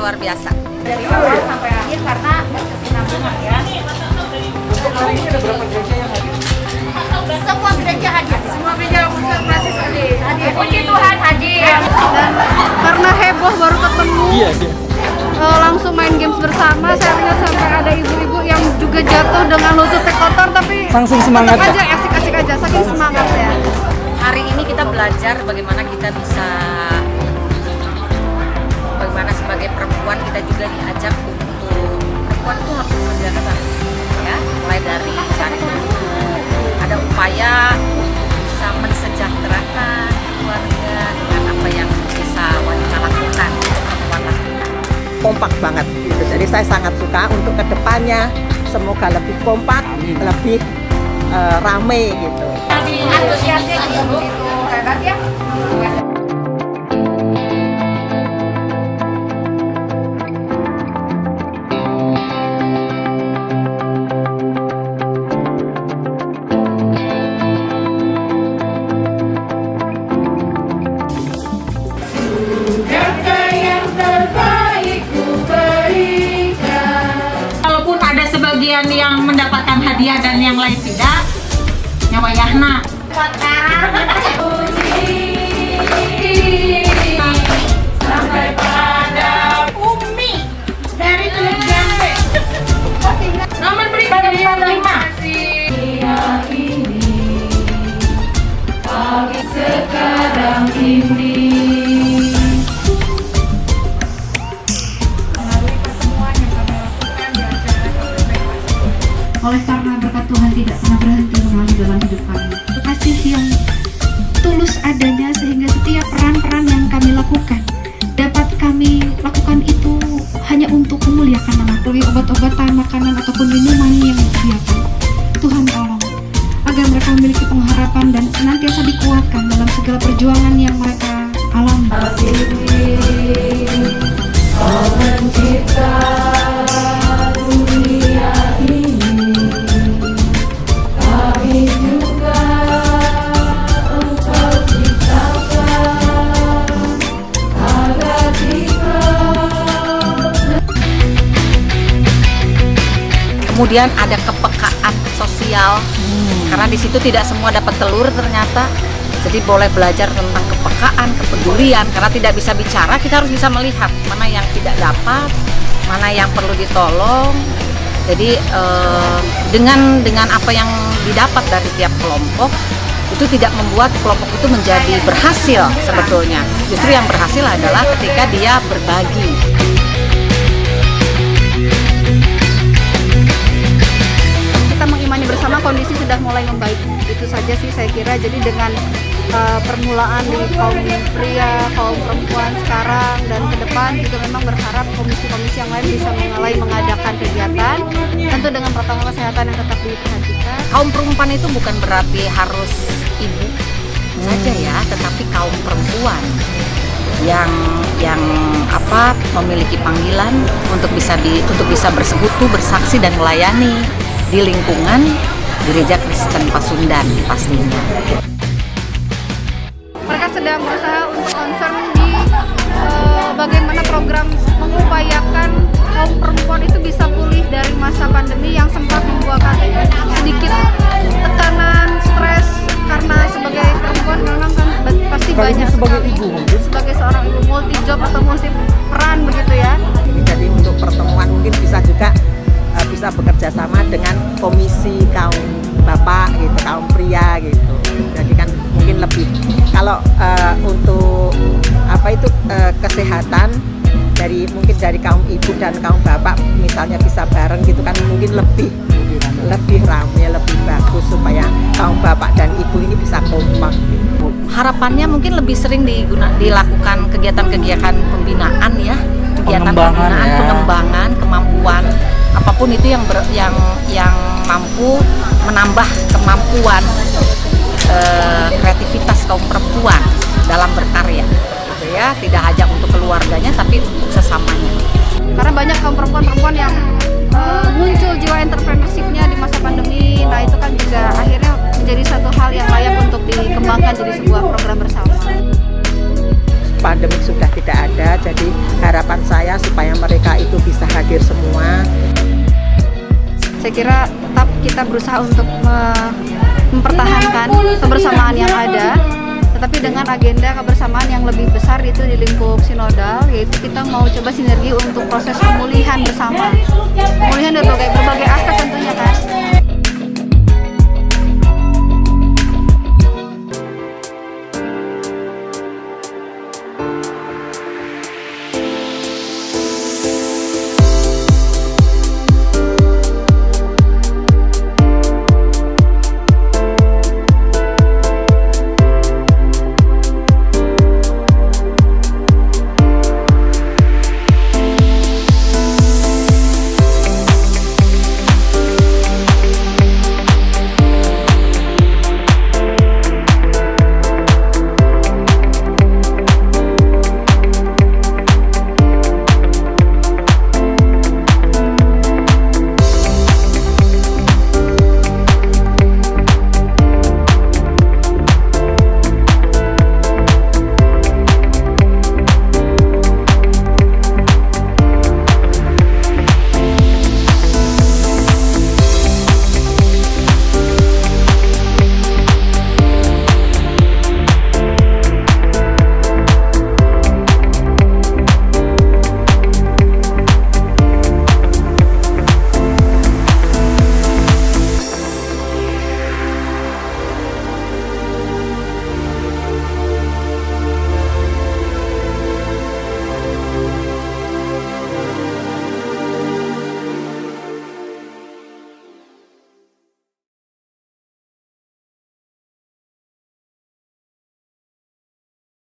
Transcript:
luar biasa. Dari awal sampai akhir karena berkesinambungan ya. Untuk hari ini ada berapa gereja yang hadir? Semua gereja hadir. Semua gereja Muslim Francis hadir. Puji Tuhan hadir. Dan karena heboh baru ketemu, Iya. langsung main games bersama. Saya lihat sampai ada ibu-ibu yang juga jatuh dengan lututnya kotor, tapi Langsung semangat, tetap aja asik-asik aja, saking semangatnya. Hari ini kita belajar bagaimana kita bisa, bagaimana sebagai perempuan kita juga diajak untuk perempuan itu harus bekerja keras, ya. Mulai dari cari ilmu, ada upaya untuk bisa mensejahterakan keluarga dengan apa yang bisa wanita lakukan, perempuan lakukan. Kompak banget gitu. Jadi saya sangat suka untuk kedepannya semoga lebih kompak, lebih rame gitu. Antusiasnya juga begitu hebat ya. Walaupun ada sebagian yang mendapatkan hadiah dan yang lain tidak, nyawayahna. Sampai pada Umi dari Teluk Jambe. Nomor berikutnya yang 5. Sekarang ini. Oleh karena berkat Tuhan tidak pernah berhenti mengalir dalam hidup kami. Kasih yang tulus adanya sehingga setiap peran-peran yang kami lakukan dapat kami lakukan itu hanya untuk memuliakan nama Tuhan. Obat-obatan, makanan ataupun minuman yang disediakan. Tuhan tolong agar mereka memiliki pengharapan dan senantiasa dikuatkan dalam segala perjuangan yang mereka alami. Kemudian ada kepekaan sosial, karena di situ tidak semua dapat telur ternyata. Jadi boleh belajar tentang kepekaan, kepedulian. Karena tidak bisa bicara, kita harus bisa melihat mana yang tidak dapat, mana yang perlu ditolong. Jadi dengan apa yang didapat dari tiap kelompok itu tidak membuat kelompok itu menjadi berhasil sebetulnya. Justru yang berhasil adalah ketika dia berbagi. Kita mengimani bersama kondisi sudah mulai membaik. Itu saja sih saya kira. Jadi dengan permulaan di kaum pria, kaum perempuan sekarang dan ke depan juga memang berharap komisi-komisi yang lain bisa mengadakan kegiatan, tentu dengan protokol kesehatan yang tetap diperhatikan. Kaum perempuan itu bukan berarti harus ibu saja ya, tetapi kaum perempuan yang memiliki panggilan untuk bisa bersekutu, bersaksi dan melayani di lingkungan Gereja Kristen Pasundan pastinya. Mereka sedang berusaha untuk concern di bagaimana program mengupayakan kaum perempuan itu bisa pulih dari masa pandemi yang sempat membuahkan sedikit tekanan, stres, karena sebagai perempuan memang kan pasti banyak sebagai sekali. ibu mungkin. Sebagai seorang ibu multi job atau multi peran begitu ya. Jadi untuk pertemuan mungkin bisa juga bisa bekerja sama dengan komisi kaum bapak gitu, kaum pria gitu. Jadi kan mungkin lebih kalau untuk kesehatan mungkin dari kaum ibu dan kaum bapak misalnya bisa bareng gitu kan mungkin lebih ramai, lebih bagus supaya kaum bapak dan ibu ini bisa kompak. Harapannya mungkin lebih sering dilakukan kegiatan-kegiatan pembinaan ya, kegiatan pengembangan kemampuan apapun itu yang mampu menambah kemampuan kreativitas kaum perempuan dalam berkarya gitu ya, tidak hanya untuk keluarganya tapi untuk sesamanya. Karena banyak kaum perempuan yang muncul jiwa entrepreneurship-nya di masa pandemi. Nah itu kan juga akhirnya menjadi satu hal yang layak untuk dikembangkan jadi sebuah program bersama. pandemik sudah tidak ada, jadi harapan saya supaya mereka itu bisa hadir semua. Saya kira tetap kita berusaha untuk mempertahankan kebersamaan yang ada, tetapi dengan agenda kebersamaan yang lebih besar itu di lingkup sinodal, yaitu kita mau coba sinergi untuk proses pemulihan bersama. Pemulihan dari berbagai aspek tentunya kan.